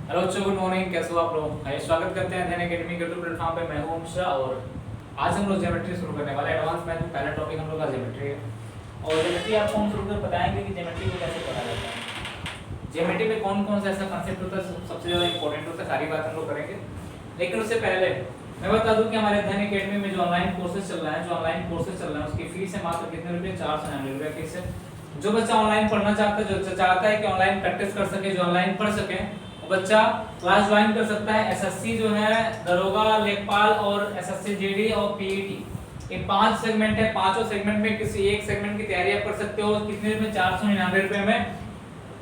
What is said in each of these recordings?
Hello बच्चों, good morning. कैसे हो आप लोग? आइए स्वागत करते हैं अध्ययन एकेडमी के यूट्यूब प्लेटफॉर्म पे। मैं हूं मिश्रा और आज हम लोग ज्योमेट्री शुरू करने वाले हैं। एडवांस मैथ में पहला टॉपिक हम लोग का ज्योमेट्री है और ज्योमेट्री आपको हम शुरू कर बताएंगे कि ज्योमेट्री को कैसे पढ़ा जाता है, ज्योमेट्री में कौन कौन सा ऐसा कंसेप्ट होता है सबसे ज़्यादा इंपॉर्टेंट होता है, सारी बात हम लोग करेंगे। लेकिन उससे पहले मैं बता दूं कि हमारे अध्ययन एकेडमी में जो ऑनलाइन कोर्सेज चल रहा है उसकी फीस है मात्र कितने रुपये? 499 रुपये फीस है। जो बच्चा ऑनलाइन पढ़ना चाहता है, जो चाहता है कि ऑनलाइन प्रैक्टिस कर सके, जो ऑनलाइन पढ़ सके, बच्चा क्लास ज्वाइन कर सकता है। एसएससी जो है, दरोगा, लेखपाल और एसएससी जीडी और पीईटी, ये 5 सेगमेंट है। पांचों सेगमेंट में किसी एक सेगमेंट की तैयारी आप कर सकते हो। कितने में? 499 रुपए में।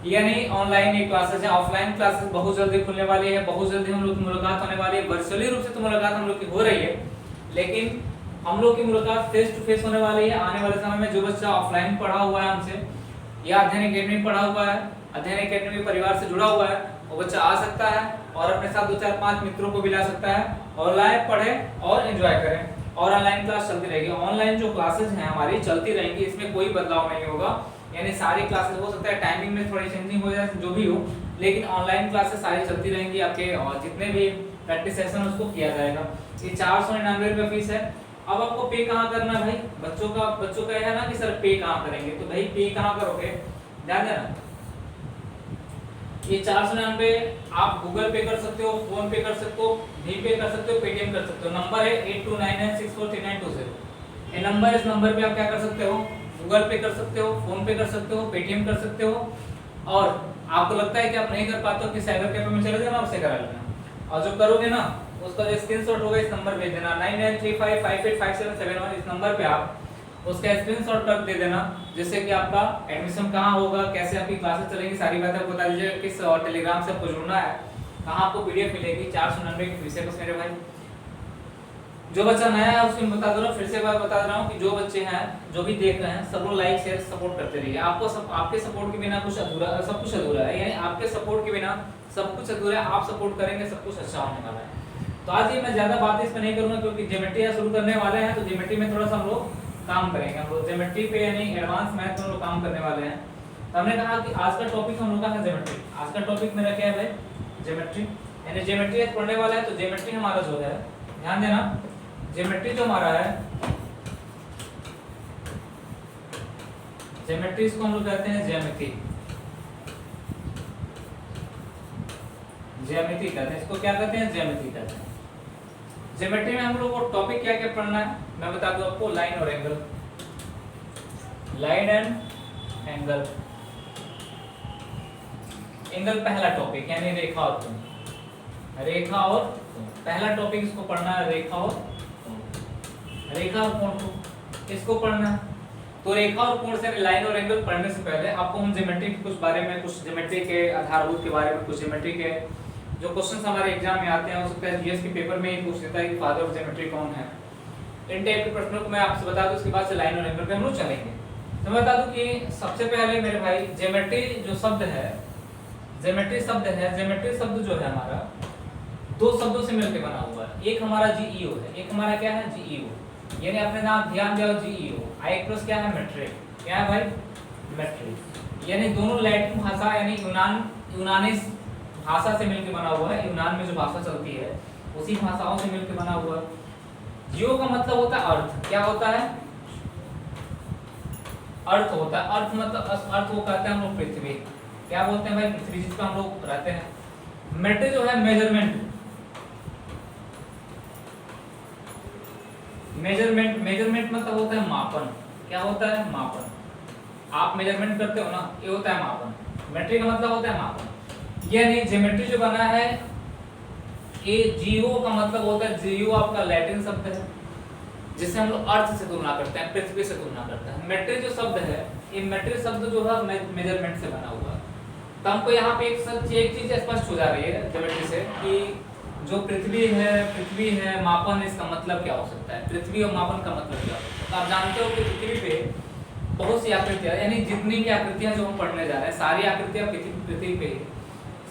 यानी ऑनलाइन ये क्लासेस है। ऑफलाइन क्लासेस बहुत जल्दी खुलने वाली है, बहुत जल्दी हम लोग की मुलाकात होने वाली है। वर्चुअली रूप से तो मुलाकात हम लोग की हो रही है, लेकिन हम लोग की मुलाकात फेस टू फेस होने वाली है आने वाले समय में। जो बच्चा ऑफलाइन पढ़ा हुआ है हमसे या अध्ययन एकेडमी पढ़ा हुआ है, अध्ययन एकेडमी परिवार से जुड़ा हुआ है, वो बच्चा आ सकता है और अपने साथ 2-4-5 मित्रों को भी ला सकता है और लाइव पढ़े और एंजॉय करें। और ऑनलाइन क्लास चलती रहेगी। ऑनलाइन जो क्लासेस हैं हमारी चलती रहेंगी, इसमें कोई बदलाव नहीं होगा। यानी सारी क्लासेस, हो सकता है टाइमिंग में थोड़ी चेंजिंग हो जाए, जो भी हो, लेकिन ऑनलाइन क्लासेस सारी चलती रहेंगी आपके। और जितने भी प्रैक्टिस सेशन उसको किया जाएगा। ये 499 रुपये फीस है। अब आपको पे कहाँ करना है भाई? बच्चों का है ना कि सर पे कहाँ करेंगे, तो भाई पे कहाँ करोगे, ध्यान देना। ये 499 आप गूगल पे कर सकते हो, फोन पे कर सकते हो, भीम पे कर सकते हो, पेटीएम कर सकते हो। नंबर है 8299643920। ये नंबर, इस नंबर पे आप क्या कर सकते हो? गूगल पे कर सकते हो, फोन पे कर सकते हो, पेटीएम कर सकते हो। और आपको लगता है कि आप नहीं कर पाते हो कि साइबर कैफे में चले जाना, उससे करा लेना। और जो करोगे ना, उसका जो स्क्रीनशॉट होगा इस नंबर पे देना, 9935585771। इस नंबर पे आप उसका स्क्रीनशॉट तक दे देना, जिससे कि आपका एडमिशन कहाँ होगा, कैसे आपकी क्लासेस चलेंगी, सारी बातें आपको बता दीजिए। किस टेलीग्राम से आपको जुड़ना है, कहाँ आपको पीडीएफ मिलेगी। 499 की फीस है बस मेरे भाई। जो बच्चा नया है उसको बता दे रहा हूँ, फिर से बात बता रहा हूँ कि जो बच्चे हैं, जो भी देख रहे हैं, सब लोग लाइक शेयर सपोर्ट करते रहिए। आपके सपोर्ट के बिना कुछ अधूरा, सब कुछ अधूरा है। यानी आपके सपोर्ट के बिना सब कुछ अधूरा है। आप सपोर्ट करेंगे, सब कुछ अच्छा होने वाला है। तो आज ये मैं ज्यादा बात इस पर नहीं करूंगा, क्योंकि ज्योमेट्री शुरू करने वाले हैं, तो ज्योमेट्री में थोड़ा सा हम लोग काम करेंगे। हम लोग ज्योमेट्री पे यानी एडवांस मैथ में हम लोग काम करने वाले हैं। तो हमने कहा कि आज का टॉपिक हम लोग का है ज्योमेट्री। आज का टॉपिक मेरा क्या है भाई? ज्योमेट्री। यानी ज्योमेट्री आज पढ़ने वाला है। तो ज्योमेट्री हमारा जो है, ध्यान देना, ज्योमेट्री जो हमारा है, ज्योमेट्री इसको हम लोग कहते हैं ज्यामिति। ज्यामिति कहते हैं इसको। क्या कहते हैं? ज्यामिति कहते हैं। ज्योमेट्री में हम लोग को टॉपिक क्या क्या पढ़ना है मैं बता दूं आपको। लाइन और angle, line and angle. Angle पहला टॉपिक, यानी रेखा और कोण। रेखा और कोण पहला टॉपिक इसको पढ़ना है। रेखा और कोण, रेखा और कोण को इसको पढ़ना है। तो रेखा और कोण से, लाइन और एंगल पढ़ने से पहले आपको हम ज्योमेट्री के कुछ बारे में, कुछ ज्योमेट्री के आधारभूत के बारे में, कुछ ज्योमेट्री के जो क्वेश्चंस हमारे एग्जाम में आते हैं, हो सकता है जीएस के पेपर में ही पूछ लेता है कि फादर ऑफ ज्योमेट्री कौन है। इन टाइप के प्रश्नों को मैं आपसे बता दूं, उसके बाद से लाइन और एंगल पे हम लोग चलेंगे। तो मैं बता दूं कि सबसे पहले मेरे भाई, ज्योमेट्री जो शब्द है, ज्योमेट्री शब्द है, ज्योमेट्री शब्द जो है हमारा, दो शब्दों से मिलकर बना हुआ है। एक हमारा जीईओ है, एक हमारा क्या है? जीईओ। यानी अपने नाम ध्यान दिया, जीईओ। आई प्लस क्या है? मेट्रिक। क्या है भाई? मेट्रिक। यानी दोनों लैटिन भाषा यानी यूनानी भाषा से मिलकर बना हुआ है। यूनान में जो भाषा चलती है उसी भाषाओं से मिलकर बना हुआ है। जियो का मतलब होता है अर्थ। क्या होता है? अर्थ होता है। अर्थ मतलब अर्थ को कहते हैं हम लोग पृथ्वी। क्या बोलते हैं भाई? पृथ्वी, जिस पर हम लोग रहते हैं। मेट्रिक जो है मेजरमेंट, मेजरमेंट मतलब होता है मापन। क्या होता है? मापन। आप मेजरमेंट करते हो ना, ये होता है मापन। मेट्रिक का मतलब होता है मापन। यानी ज्योमेट्री जो बना है, ये जीओ का मतलब होता है, जीओ आपका लैटिन शब्द है जिससे हम लोग अर्थ से तुलना करते हैं, पृथ्वी से तुलना करते हैं। मेट्रिक जो शब्द है, ये मेट्रिक शब्द जो है मेजरमेंट से बना हुआ है। तो हमको यहाँ पे एक चीज स्पष्ट हो जा रही है ज्योमेट्री से कि जो पृथ्वी है, मापन, इसका मतलब क्या हो सकता है? पृथ्वी और मापन का मतलब क्या हो सकता है? तो आप जानते हो कि पृथ्वी पे बहुत सी आकृतियां, यानी जितनी भी आकृतियां जो हम पढ़ने जा रहे हैं, सारी आकृतियां पृथ्वी पे,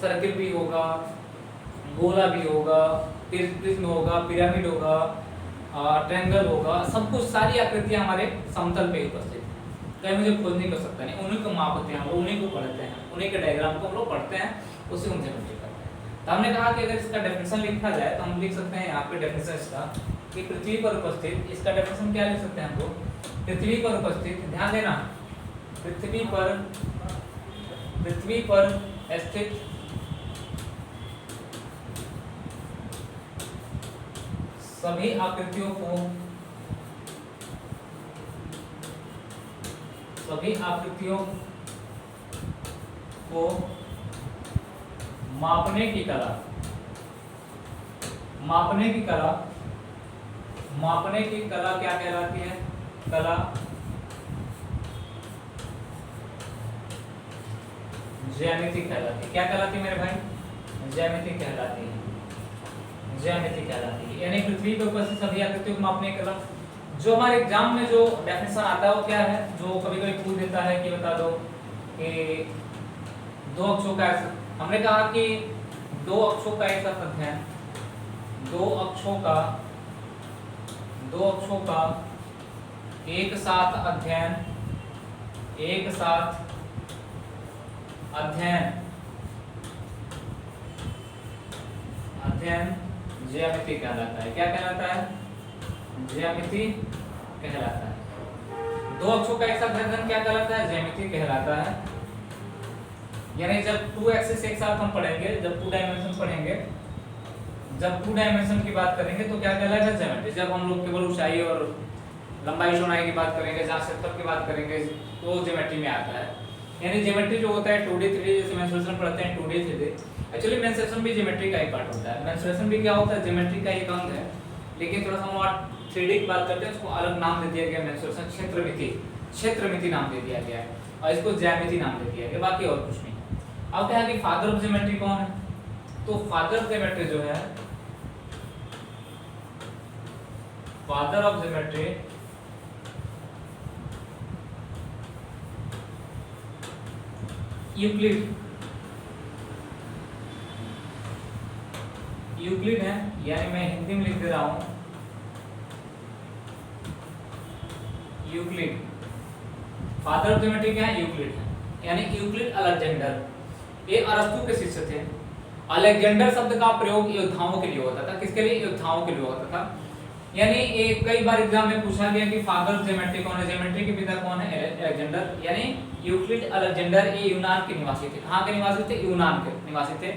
सर्किल भी होगा, गोला भी होगा, प्रिज्म होगा, पिरामिड होगा, ट्रायंगल होगा, सब कुछ, सारी आकृतियां हमारे समतल पे उपस्थित है। कहीं मुझे खोज नहीं कर सकता, नहीं, उन्हीं को मापते हैं हम लोग, उन्हीं को पढ़ते हैं, उन्हीं के डायग्राम को हम लोग पढ़ते हैं, उसी को ज्योमेट्री करते हैं। तो हमने कहा कि अगर इसका डेफिनेशन लिखा जाए तो हम लिख सकते हैं यहाँ पे डेफिनेशन इसका कि पृथ्वी पर उपस्थित, इसका डेफिनेशन क्या लिख सकते हैं हम लोग, पृथ्वी पर उपस्थित, ध्यान देना, पृथ्वी पर स्थित सभी आकृतियों को मापने की कला क्या कहलाती है, कला ज्यामिति कहलाती है। क्या कहलाती है मेरे भाई, ज्यामिति कहलाती है, ज्यामिति कहलाती है। यानी पृथ्वी पर उपस्थित सभी आकृतियों को मापने की कला। जो हमारे एग्जाम में जो डेफिनेशन आता है वो क्या है, जो कभी कभी पूछ देता है कि बता दो कि दो अक्षों का, हमने कहा कि दो अक्षों का एक साथ अध्ययन, दो अक्षों का एक साथ अध्ययन ज्यामिति कहलाता है। क्या कहलाता है, ज्यामिति कहलाता है। दो अक्षों का एक साथ अध्ययन क्या कहलाता है, ज्यामिति कहलाता है। यानी जब टू एक्सिस एक साथ हम पढ़ेंगे, जब टू डायमेंशन पढ़ेंगे, जब टू डायमेंशन की बात करेंगे तो क्या कहलाएगा, ज्यामिति। जब हम लोग केवल ऊंचाई और लंबाई चौड़ाई की बात करेंगे, जहाँ क्षेत्रफल की बात करेंगे तो ज्योमेट्री में आता है। यानी ज्योमेट्री जो होता है 2D 3D, जैसे मेंसुरेशन पढ़ते हैं 2D 3D, एक्चुअली मेंसुरेशन भी ज्योमेट्री का ही पार्ट होता है। मेंसुरेशन भी क्या होता है, ज्योमेट्री का एक अंग है, लेकिन थोड़ा सा हम 3D की बात करते हैं, उसको अलग नाम दे दिया गया मेंसुरेशन, क्षेत्रमिति नाम दे दिया गया है, और इसको ज्यामिति नाम दे दिया गया, बाकी और कुछ नहीं। अब क्या है कि फादर ऑफ ज्योमेट्री कौन है, तो फादर ऑफ ज्योमेट्री जो है, फादर ऑफ ज्योमेट्री यूक्लिड है। यानी मैं हिंदी में लिख दे रहा हूं, यूक्लिड। फादर ऑफ ज्योमेट्री क्या है, यूक्लिड है। यानी यूक्लिड अलेक्जेंडर, ये अरस्तु के शिष्य थे। अलेक्जेंडर शब्द का प्रयोग योद्धाओं के लिए होता था। किसके लिए, योद्धाओं के लिए होता था। यानी ये कई बार एग्जाम में पूछा गया कि फादर ऑफ ज्योमेट्री कौन है, ज्योमेट्री के पिता कौन है, अलेक्जेंडर। यानी यूक्लिड अलेक्जेंडर ये यूनान के निवासी थे। कहाँ के निवासी थे, यूनान के निवासी थे।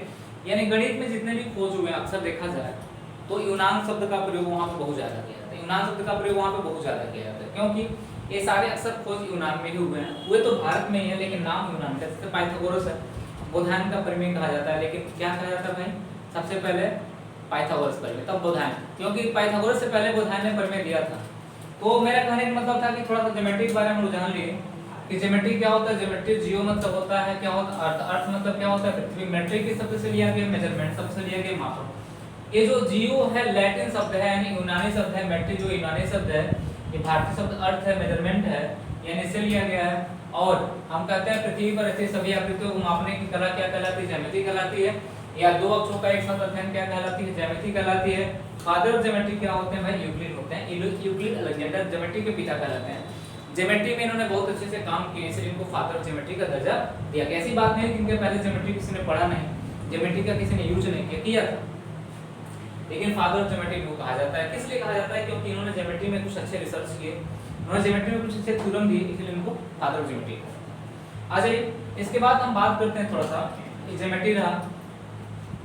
यानी गणित में जितने भी खोज हुए अक्सर देखा जाए तो यूनान शब्द का प्रयोग वहाँ पे बहुत ज्यादा किया जाता है। यूनान शब्द का प्रयोग वहाँ पे बहुत ज्यादा किया जाता है, क्योंकि ये सारे अक्सर खोज यूनान में ही हुए हैं। हुए तो भारत में ही है, लेकिन नाम यूनान का। जैसे पाइथागोरस है, बोधायन का परिमेय कहा जाता है, लेकिन क्या कहा जाता है भाई, सबसे पहले पाइथागोरस परिमेय, तब बोधायन, क्योंकि पाइथागोरस से पहले बोधायन ने परिमेय दिया था। तो मेरा कहने का मतलब था कि थोड़ा सा ज्योमेट्री के बारे में जान लिए कि ज्योमेट्री क्या होता है। ज्योमेट्री जियो मतलब होता है क्या होता है, अर्थ। अर्थ मतलब क्या होता है, पृथ्वी। मेट्रिक किस शब्द से लिया गया, मेजरमेंट शब्द से लिया गया, मापन। ये जो जियो है लैटिन शब्द है, यानी यूनानी शब्द है। मेट्रिक जो यूनानी शब्द है, ये भारतीय शब्द अर्थ है, मेजरमेंट है, यानी इससे लिया गया है। और हम कहते हैं पृथ्वी पर स्थित सभी आकृतियों को मापने की कला क्या कहलाती है, ज्यामिति कहलाती है। या दो अक्षों का एक साथ अध्ययन क्या कहलाती है, ज्यामिति कहलाती है। फादर ऑफ ज्योमेट्री क्या होते हैं भाई, यूक्लिड होते हैं। यूक्लिड अलेक्जेंडर ज्योमेट्री के पिता कहलाते हैं। ज्योमेट्री में इन्होंने बहुत अच्छे से काम किए, इसलिए इनको फादर ऑफ ज्योमेट्री का दर्जा दिया गया। ऐसी बात नहीं कि इनके पहले ज्योमेट्री किसी ने पढ़ा नहीं, ज्योमेट्री का किसी ने यूज नहीं किया था, लेकिन फादर ऑफ ज्योमेट्री को कहा जाता है। किस लिए कहा जाता है, क्योंकि इन्होंने ज्योमेट्री में कुछ अच्छे रिसर्च किए, उन्होंने ज्योमेट्री में कुछ अच्छे थ्योरम दिए, इसलिए इनको फादर ऑफ ज्योमेट्री। आ जाइए, इसके बाद हम बात करते हैं थोड़ा सा ज्योमेट्री रहा,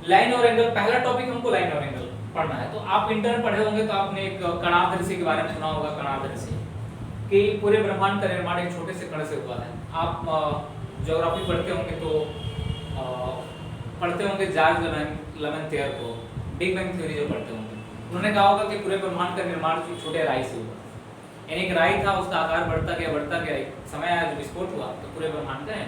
लाइन और एंगल। पहला टॉपिक हमको लाइन और एंगल पढ़ना है। तो आप इंटर पढ़े होंगे तो आपने एक कणाभ दृश्य के बारे में सुना होगा। कणाभ दृश्य कि पूरे ब्रह्मांड का निर्माण एक छोटे से कण से हुआ है। आप ज्योग्राफी पढ़ते होंगे तो पढ़ते होंगे जॉर्ज लेमेंथियर को, बिग बैंग थ्योरी जो पढ़ते होंगे, उन्होंने कहा होगा कि पूरे ब्रह्मांड का निर्माण छोटे राई से हुआ। यानी एक राई था, उसका आकार बढ़ता गया, समय आया जब विस्फोट हुआ तो पूरे ब्रह्मांड का है।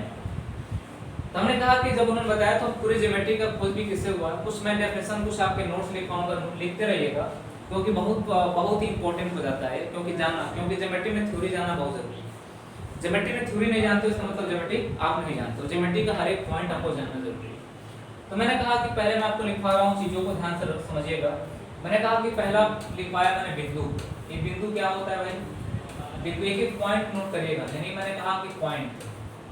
तो हमने कहा कि जब उन्होंने बताया तो पूरे ज्योमेट्री का खोज भी किससे हुआ। कुछ मैं डेफिनेशन कुछ आपके नोट्स लिखवाऊंगा, लिखते रहिएगा, क्योंकि बहुत ही इंपॉर्टेंट हो जाता है। क्योंकि ज्योमेट्री में थ्योरी जानना बहुत जरूरी है। ज्योमेट्री में थ्योरी नहीं जानते इसका मतलब ज्योमेट्री आप नहीं जानते। ज्योमेट्री का हर एक पॉइंट आपको जानना जरूरी है। तो मैंने कहा कि पहले मैं आपको लिखवा रहा हूँ, चीजों को ध्यान से समझिएगा। मैंने कहा कि पहला लिखवाया मैंने बिंदु। ये बिंदु क्या होता है भाई, बिंदु एक एक पॉइंट नोट करिएगा। यानी मैंने कहा कि पॉइंट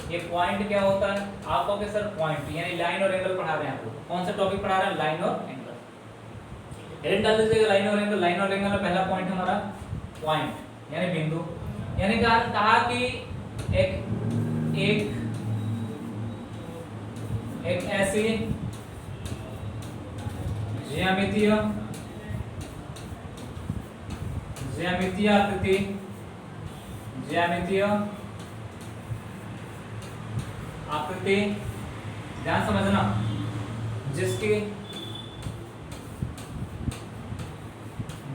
ये पॉइंट क्या होता है? आप कहोगे सर पॉइंट यानी लाइन और एंगल पढ़ा रहे हैं आपको। कौन सा टॉपिक पढ़ा रहे हैं? लाइन और एंगल। हेडिंग डाल दीजिएगा लाइन और एंगल। लाइन और एंगल में पहला पॉइंट हमारा पॉइंट यानी बिंदु। यानी कहा कि एक ऐसी ज्यामितीय आकृति ध्यान समझना,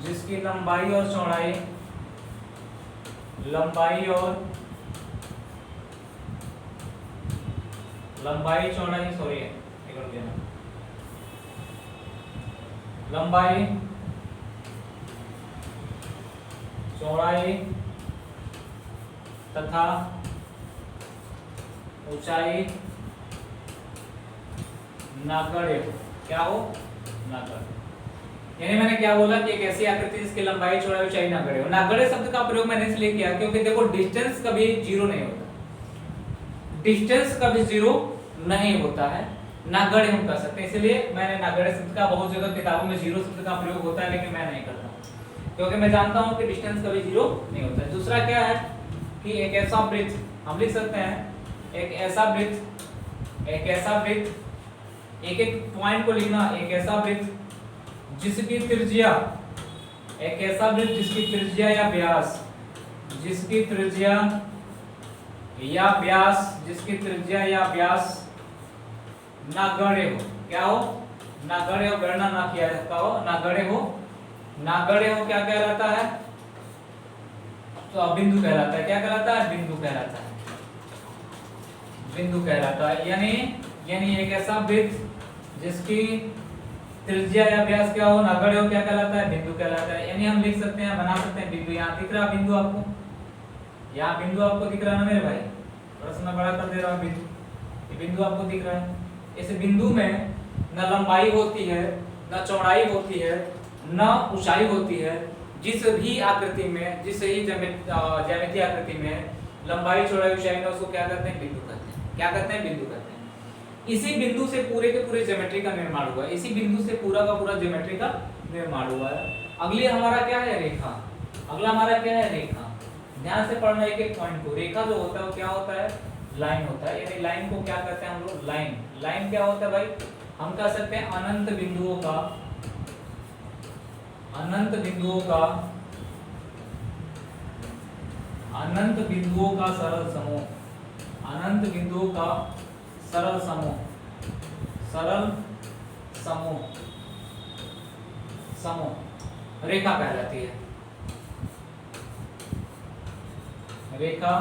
जिसकी लंबाई और चौड़ाई लंबाई चौड़ाई तथा ऊंचाई नगण्य हो। क्या हो? नगण्य। यानी मैंने क्या बोला कि एक ऐसी आकृति जिसकी लंबाई चौड़ाई ऊंचाई नगण्य हो। नगण्य शब्द का प्रयोग मैंने इसलिए किया क्योंकि देखो डिस्टेंस कभी जीरो नहीं होता, डिस्टेंस कभी जीरो नहीं होता है, नगण्य हम कर सकते हैं। इसलिए मैंने नगण्य शब्द का, बहुत जगह किताबों में जीरो शब्द का प्रयोग होता है लेकिन मैं नहीं करता क्योंकि मैं जानता हूं कि डिस्टेंस कभी जीरो नहीं होता है। दूसरा क्या है कि एक ऐसा वृत्त, हम लिख सकते हैं एक ऐसा वृत्त, एक पॉइंट को लिखना, एक ऐसा वृत्त जिसकी त्रिज्या या व्यास नगण्य हो। क्या हो? नगण्य हो, गणना ना किया जाता हो, नगण्य हो क्या कहलाता है? तो बिंदु कहलाता है। क्या कहलाता है? बिंदु कहलाता है। यानी एक ऐसा वृत्त जिसकी त्रिज्या या व्यास क्या हो? नगण्य हो, क्या कहलाता है? बिंदु कहलाता है। यानी हम लिख सकते हैं, बना सकते हैं बिंदु। यहाँ दिख रहा बिंदु आपको? यहाँ बिंदु आपको दिख रहा ना मेरे भाई? थोड़ा सा मैं बड़ा कर दे रहा हूँ बिंदु। ये बिंदु आपको दिख रहा है। इस बिंदु में न लंबाई होती है, न चौड़ाई होती है, न ऊंचाई होती है। जिस ही ज्यामितीय आकृति में लंबाई चौड़ाई ऊंचाई न, उसको क्या कहते हैं? बिंदु कहते हैं। क्या कहते हैं? बिंदु कहते हैं। इसी बिंदु से पूरे के पूरे ज्योमेट्री का निर्माण हुआ है। इसी बिंदु से पूरा का पूरा ज्योमेट्री का निर्माण हुआ है। अगली हमारा क्या है? रेखा। अगला हमारा क्या है? रेखा। ध्यान से पढ़ना एक एक पॉइंट को। रेखा जो होता है वो क्या होता है? लाइन होता है। यानी लाइन को क्या कहते हैं हम लोग? लाइन क्या होता है भाई? हम कह सकते हैं अनंत बिंदुओं का सरल समूह। रेखा कहलाती है। रेखा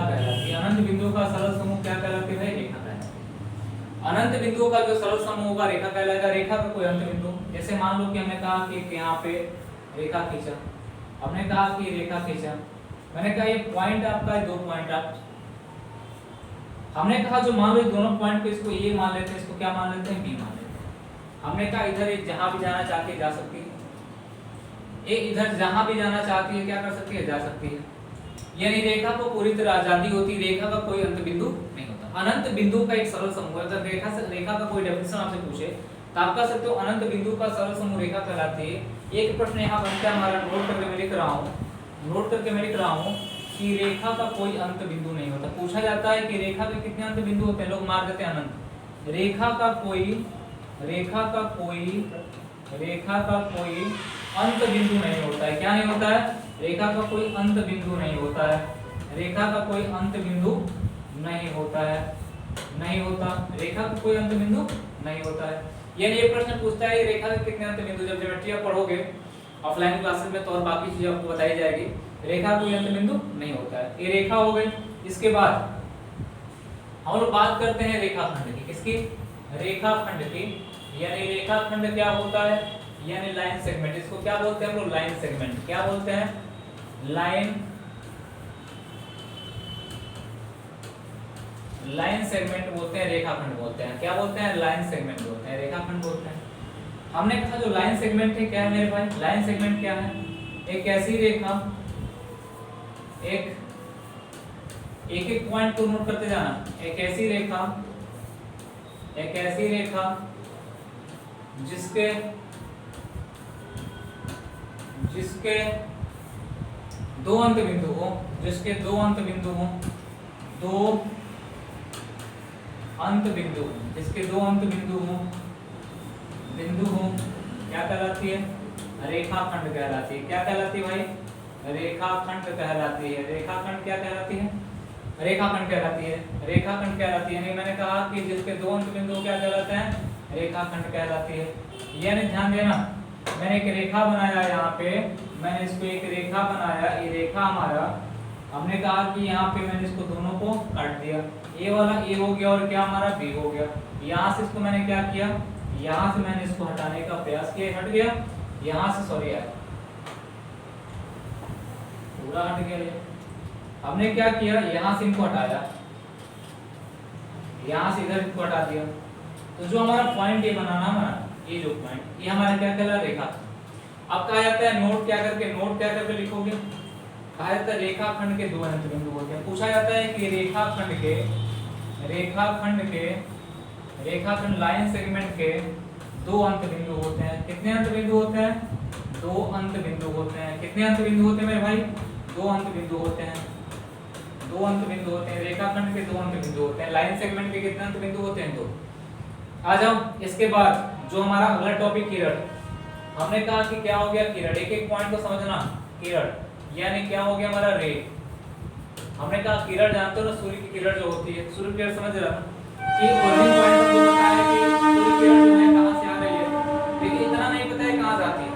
कहलाती है। अनंत बिंदुओं का सरल समूह क्या कहलाती है? रेखा कहलाती है। अनंत बिंदुओं का जो सरल समूह होगा रेखा कहलाएगा। रेखा का कोई अंत बिंदु, जैसे मान लो कि हमने कहा कि यहाँ पे रेखा खींचा, मैंने कहा ये पॉइंट आपका है, 2 पॉइंट आप, हमने कहा जो मान लो दोनों पॉइंट को इसको ए मान लेते हैं, इसको क्या मान लेते हैं? बी मान लेते हैं। हमने कहा इधर ये जहां भी जाना चाहती है जा सकती है, ये इधर जहां भी जाना चाहती है क्या कर सकती है? जा सकती है। यानी रेखा को पूरी तरह आजादी होती है, रेखा का कोई अंत बिंदु नहीं होता। अनंत बिंदु का एक सरल समूह है। अगर रेखा का कोई डेफिनेशन आपसे पूछे तो आप कह सकते हो अनंत बिंदु का सरल समूह रेखा कहलाती है। एक प्रश्न यहाँ बनता है हमारा, नोट करके मैं लिख रहा हूँ कि रेखा का कोई अंत बिंदु नहीं होता। पूछा जाता है कि रेखा के कितने अंत बिंदु होते हैं? लोग मार देते हैं अनंत। रेखा का कोई अंत बिंदु नहीं होता है। क्या नहीं होता है? रेखा का कोई अंत बिंदु नहीं होता है। रेखा का कोई अंत बिंदु नहीं होता है। रेखा का कोई अंत बिंदु नहीं होता है। यानी ये प्रश्न पूछता है रेखा के कितने अंत बिंदु। जब ज्योमेट्री आप पढ़ोगे ऑफलाइन क्लासेस में तो और बाकी चीजें आपको बताई जाएगी। रेखा कोई अंत बिंदु नहीं होता है। ये रेखा हो गई। इसके बाद हम लोग बात करते हैं रेखाखंड की। किसकी? रेखाखंड की। यानी रेखाखंड क्या होता है? यानी लाइन सेगमेंट। इसको क्या बोलते हैं हम लोग? Line segment. क्या बोलते हैं? लाइन सेगमेंट बोलते हैं, रेखाखंड बोलते हैं। क्या बोलते हैं? लाइन सेगमेंट बोलते हैं, रेखाखंड बोलते हैं। हमने कहा जो लाइन सेगमेंट है क्या है मेरे भाई? लाइन सेगमेंट क्या है? एक ऐसी रेखा एक एक पॉइंट को नोट करते जाना। एक ऐसी रेखा जिसके दो अंत बिंदु हो, बिंदु हो क्या कहलाती है? रेखाखंड कहलाती है। क्या कहलाती है भाई? रेखाखंड कहलाती है। रेखाखंड क्या कहलाती है? रेखाखंड कहलाती है। रेखाखंड कहलाती है। नहीं, मैंने कहा कि जिसके दो अंत बिंदु क्या कहलाते हैं? रेखाखंड कहलाती है। यानी ध्यान देना, मैंने एक रेखा बनाया यहाँ पे, मैंने इसको एक रेखा बनाया, ये रेखा हमारा, हमने कहा कि यहाँ पे मैंने इसको दोनों को काट दिया, ये वाला ए हो गया और क्या हमारा बी हो गया। यहाँ से इसको मैंने क्या किया, यहाँ से मैंने इसको हटाने का प्रयास किया, हट गया। यहाँ से सॉरी यार, पूरा हट गया ये। हमने क्या किया, यहाँ से इनको हटाया, यहाँ से इधर इनको हटा दिया। तो जो हमारा पॉइंट ये बनाना हमारा, ये जो पॉइंट, ये हमारा क्या कहला? रेखा। अब कहा जाता है नोट क्या करके लिखोगे? कहा जाता है रेखाखंड के दो अंत बिंदु होते हैं। पूछा जाता है कि रेखाखंड लाइन सेगमेंट के दो अंत बिंदु होते हैं। कितने अंत बिंदु होते हैं? दो अंत बिंदु होते हैं। कितने अंत बिंदु होते हैं मेरे भाई? दो अंत बिंदु होते हैं। दो अंत बिंदु होते हैं। रेखाखंड के दो अंत बिंदु होते हैं। लाइन सेगमेंट के कितने अंत बिंदु होते हैं? दो। आ जाओ, इसके बाद जो हमारा अगला टॉपिक किरण। हमने कहा कि क्या हो गया किरण, एक पॉइंट को समझना। किरण यानी क्या हो गया हमारा? रे। हमने कहा किरण जानते हो ना, सूर्य की किरण जो होती है, सूर्य किरण समझ रहा कि ओरिजिन पॉइंट हमको पता है कि सूर्य किरण जो है कहां से आ रही है, लेकिन इतना नहीं पता है कहां जाती है।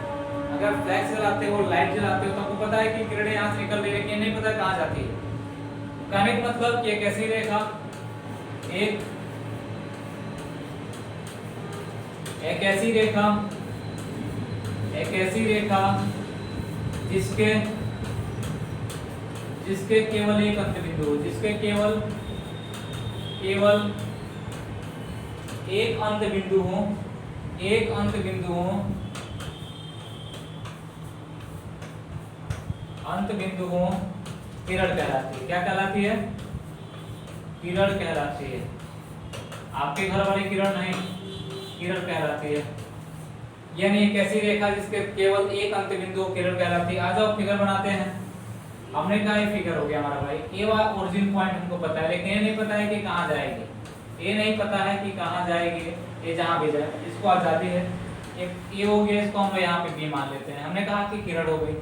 अगर फ्लैश जलाते हो, लाइट जलाते हो तो आपको पता है कि किरणें यहां से निकल रही है, लेकिन नहीं पता कहां जाती है। कहने का मतलब कि एक ऐसी रेखा, एक ऐसी रेखा जिसके केवल एक अंत बिंदु हो, जिसके केवल एक अंत बिंदु हो, किरण कहलाती है। क्या कहलाती है? किरण कहलाती है। आपके घर वाली किरण नहीं, किरण कहलाती है। यानी एक ऐसी रेखा जिसके केवल एक अंत बिंदु किरण कहलाती है। आ जाओ फिगर बनाते हैं। हमने कहा ये फिगर हो गया हमारा भाई, ये वाला ओरिजिन पॉइंट हमको पता है, लेकिन ये नहीं पता है कि कहाँ जाएगी। ये नहीं पता है कि कहाँ जाएगी, ये जहाँ भी जाए, इसको आजादी है। एक ये हो गया, इसको हम यहाँ पे बी मान लेते हैं। हमने कहा कि किरण हो गई।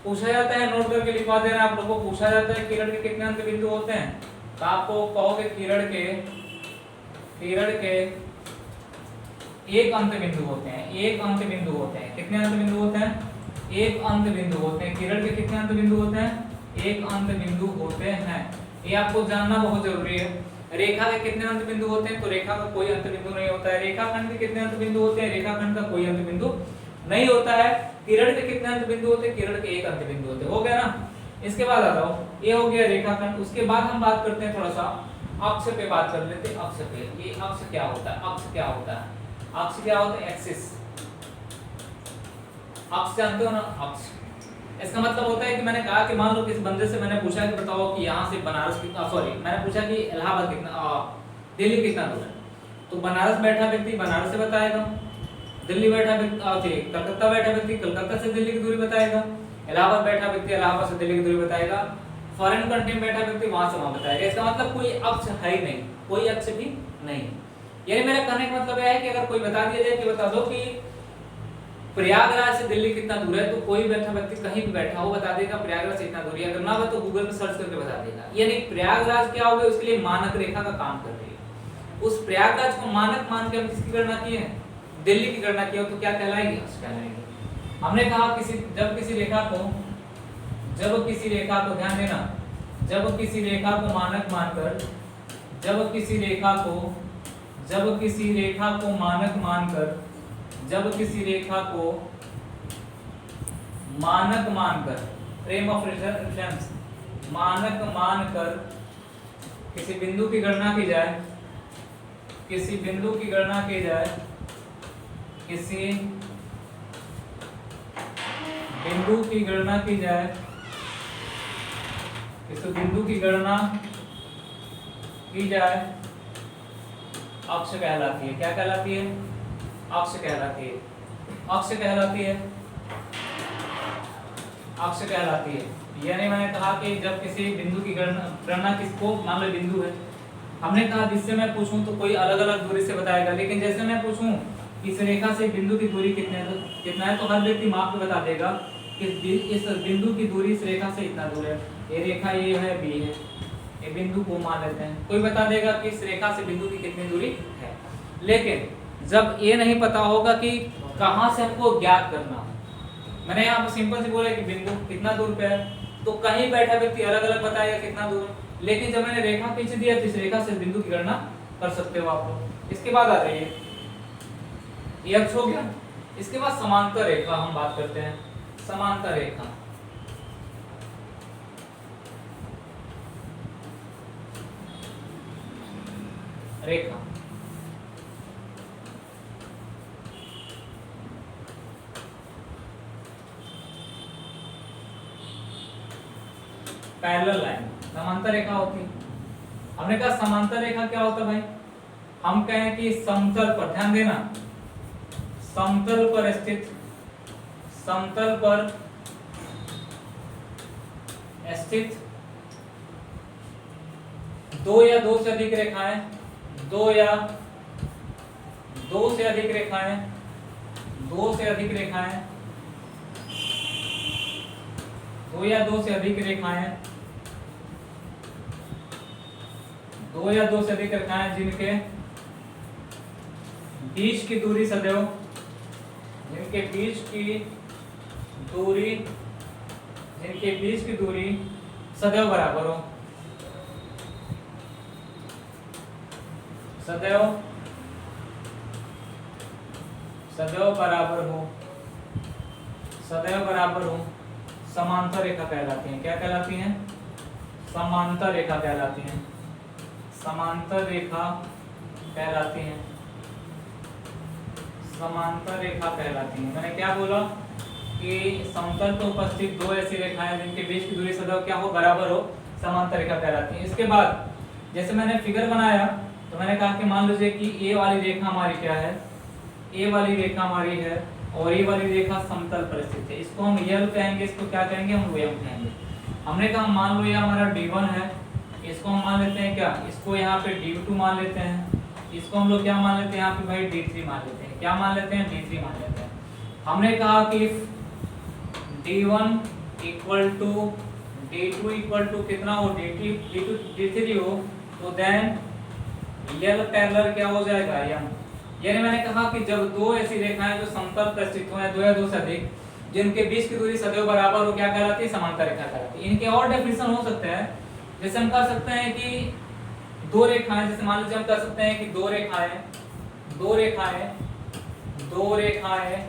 पूछा जाता है, नोट करके लिखवा देना आप लोगों को, पूछा जाता है किरण के कितने अंत बिंदु होते हैं, तो आपको कहोगे किरण के एक अंत बिंदु होते हैं। एक अंत बिंदु होते हैं। कितने अंत बिंदु होते हैं? एक अंत बिंदु होते हैं। किरण के कितने अंत बिंदु होते हैं? एक अंत बिंदु होते हैं। ये आपको जानना बहुत जरूरी है। रेखा के कितने अंत बिंदु होते हैं? तो रेखा का कोई अंत बिंदु नहीं होता है। रेखाखंड के कितने अंत बिंदु होते हैं? रेखाखंड का कोई अंत बिंदु नहीं होता है। किरण के कितने अंत बिंदु होते हैं? किरण के एक अंत बिंदु होते हैं। हो गया ना। इसके बाद आ जाओ, ये हो गया रेखाखंड। उसके बाद हम बात करते हैं, थोड़ा सा अक्ष पे बात कर लेते हैं। अक्ष पे, ये अक्ष क्या होता है? अक्ष क्या होता है? अक्ष क्या होता है? एक्सिस। अक्ष जानते हो ना? अक्ष, इसका मतलब होता है कि मैंने कहा कि मान लो किसी बंदे से मैंने पूछा कि बताओ कि यहाँ से बनारस कितना, सॉरी मैंने पूछा कि इलाहाबाद कितना, दिल्ली कितना दूर है, तो बनारस बैठा व्यक्ति बनारस से बताएगा, दिल्ली बैठा व्यक्ति, कलकत्ता बैठा व्यक्ति कलकत्ता से दिल्ली की दूरी बताएगा, इलाहाबाद बैठा व्यक्ति इलाहाबाद से दिल्ली की दूरी बताएगा, फॉरेन कंट्री में बैठा व्यक्ति वहां से वहां बताएगा। इसका मतलब कोई अक्ष है ही नहीं, कोई अक्ष भी नहीं। यानी मेरा कहने का मतलब यह है कि अगर कोई बता दिया जाए कि बता दो कि प्रयागराज से दिल्ली कितना दूर है, तो कोई बैठा व्यक्ति कहीं भी बैठा हो बता देगा प्रयागराज से इतना दूर है। अगर ना हो तो गूगल पे सर्च करके बता देगा। यानी प्रयागराज क्या होगा, उसके लिए मानक रेखा का काम कर रही है। उस प्रयागराज को मानक मान के हम किसकी गणना किए हैं? दिल्ली की गणना किया, तो क्या कहलाएगी? अक्ष कहलाएगी। हमने कहा जब किसी रेखा को ध्यान देना, जब किसी रेखा को मानक मानकर, जब किसी रेखा को मानक मानकर फ्रेम ऑफ रेफरेंस मानक मानकर किसी बिंदु की गणना की जाए, किसी बिंदु की गणना की जाए, किसी बिंदु की गणना की जाए, इस बिंदु की गणना की जाए अक्ष कहलाती है। क्या कहलाती है? अक्ष कहलाती है। अक्ष कहलाती है। अक्ष कहलाती है। यानी मैंने कहा कि जब किसी बिंदु की गणना किसको, मान लो बिंदु है, हमने कहा जिससे मैं पूछूं तो कोई अलग अलग दूरी से बताएगा, लेकिन जैसे मैं पूछूं इस रेखा से बिंदु की दूरी कितना है, तो हर व्यक्ति माप के बता देगा कि इस बिंदु की दूरी इस रेखा से इतना दूर है। ये रेखा ये है, बी है, ये बिंदु को मान लेते हैं। कोई बता देगा कि इस रेखा से बिंदु की कितनी दूरी है। लेकिन जब ये नहीं पता होगा कि कहां से हमको ज्ञात करना है, मैंने यहाँ पर सिंपल से बोला कि बिंदु कितना दूर पे है, तो कहीं बैठा व्यक्ति अलग अलग बताएगा कितना दूर है। लेकिन जब मैंने रेखा खींच दिया तो इस रेखा से बिंदु की गणना कर सकते हो आप लोग। इसके बाद आ जाइए, ये अक्ष हो गया। इसके बाद समांतर रेखा हम बात करते हैं। समांतर रेखा, रेखा पैरेलल लाइन समांतर रेखा होती है। हमने कहा समांतर रेखा क्या होता है भाई? हम कहें कि समतल पर, ध्यान देना, समतल पर स्थित, समतल पर स्थित दो या दो से अधिक रेखाएं, दो या दो से अधिक रेखाएं, दो से अधिक रेखाएं, दो या दो से अधिक रेखाएं, दो या दो से अधिक रेखाएं जिनके बीच की दूरी सदैव, जिनके बीच की दूरी, जिनके बीच की दूरी सदैव बराबर हो, सदैव सदैव बराबर हो, सदैव बराबर हो, समांतर रेखा कहलाती हैं। क्या कहलाती हैं? समांतर रेखा कहलाती हैं। समांतर रेखा कहलाती हैं। समांतर रेखा कहलाती हैं। मैंने क्या बोला कि समतल पर उपस्थित दो ऐसी रेखाएं जिनके बीच की दूरी सदैव क्या हो, बराबर हो, समांतर रेखा कहलाती हैं। इसके बाद जैसे मैंने फिगर बनाया तो मैंने कहा कि मान लीजिए कि ए वाली रेखा हमारी क्या है, ए वाली रेखा हमारी है और ये वाली रेखा समतल पर स्थित है। इसको हम यल कहेंगे, इसको क्या कहेंगे, हम वेम कहेंगे। हमने कहा मान लो ये हमारा D1 है, इसको हम मान लेते हैं क्या, इसको यहाँ पे D2 मान लेते हैं, इसको हम लोग क्या मान लेते हैं यहाँ पे भाई D3 मान लेते हैं। क्या मान लेते हैं? D3 मान लेते हैं। हमने कहा कि D1 equal to D2 equal to कितना हो, D3 हो, तो देन यल पैरेलल क्या हो जाएगा, यम। यानी मैंने कहा कि जब दो ऐसी रेखाएं जो समतल पर स्थित हो, दो या दो से अधिक, जिनके बीच की दूरी सदैव बराबर हो, क्या कहलाती है? समांतर रेखा कहलाती है। इनके और डेफिनेशन हो सकते हैं, जैसे हम कह सकते हैं कि दो रेखाएं, जैसे मान लीजिए हम कह सकते हैं कि दो रेखाएं, दो रेखाएं, दो रेखाएं,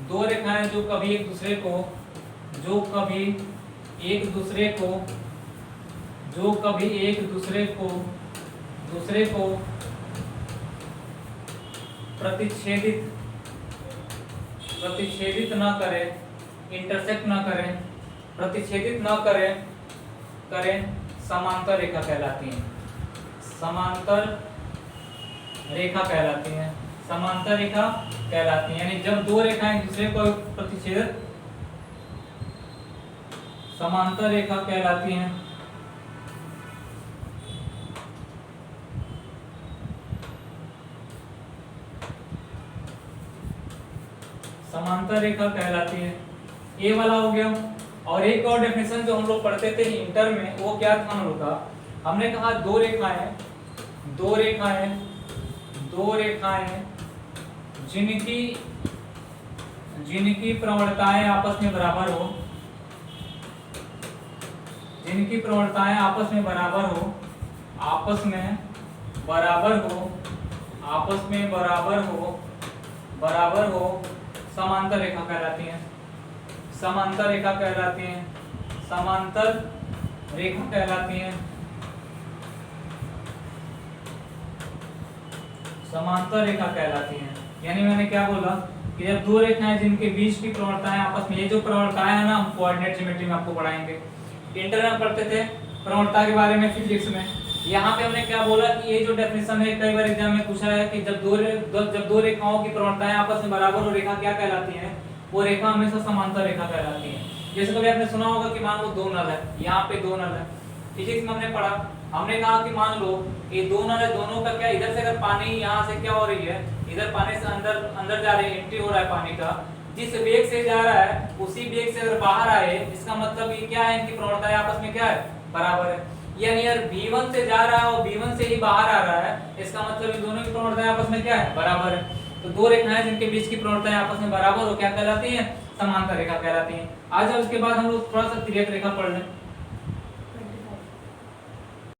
दो रेखाएं जो कभी एक दूसरे को, जो कभी एक दूसरे को, जो कभी एक दूसरे को प्रतिच्छेदित न करे, इंटरसेक्ट न करें, प्रतिच्छेदित न करें, समांतर रेखा कहलाती हैं। समांतर रेखा कहलाती हैं। समांतर रेखा कहलाती हैं। यानी जब दो रेखाएं एक दूसरे को प्रतिच्छेदित, समांतर रेखा कहलाती हैं। समांतर रेखा कहलाती है। ये वाला हो गया। और एक और डेफिनेशन जो हम लोग पढ़ते थे इंटर में, वो क्या था हम लोग का, हमने कहा दो रेखाएं, दो रेखाएं, दो रेखाएं जिनकी प्रवणताएं आपस में बराबर हो, जिनकी प्रवणताएं आपस में बराबर हो, आपस में बराबर हो, आपस में बराबर हो, समांतर रेखा कहलाती हैं। समांतर रेखा कहलाती हैं। समांतर रेखा कहलाती हैं। समांतर रेखा कहलाती हैं। यानी मैंने क्या बोला कि जब दो रेखाएं जिनके बीच की प्रवणताएं आपस में, ये जो प्रवणताएं है ना हम कोऑर्डिनेट ज्योमेट्री में आपको पढ़ाएंगे। इंटर में पढ़ते थे प्रवणता के बारे में फिजिक्स में। यहाँ पे हमने क्या बोला कि ये जो डेफिनेशन है कई बार एग्जाम में पूछा है कि जब दो रेखाओं की प्रवणताएं आपस में बराबर हो, रेखा क्या कहलाती है? वो रेखा हमेशा समांतर रेखा कहलाती है। जैसे कभी आपने सुना होगा कि मान लो दो नल है, यहाँ पे दो नल है। फिजिक्स में हमने पढ़ा, हमने कहा कि मान लो ये दो नल है, दोनों का क्या, इधर से अगर पानी यहाँ से क्या हो रही है, इधर पानी से अंदर अंदर जा रही है, एंट्री हो रहा है पानी का, जिस वेग से जा रहा है उसी वेग से अगर बाहर आए, इसका मतलब ये क्या है, इनकी प्रवणताएं आपस में क्या है, बराबर है। यानी यार V1 से जा रहा है और V1 से ही बाहर आ रहा है, इसका मतलब इन दोनों की प्रवणताएं आपस में क्या है, बराबर है। तो दो रेखाएं जिनके बीच की प्रवणताएं आपस में बराबर हो क्या कहलाती हैं, समांतर रेखा कहलाती हैं। आज अब इसके बाद हम लोग थोड़ा सा तिर्यक रेखा पढ़ लें।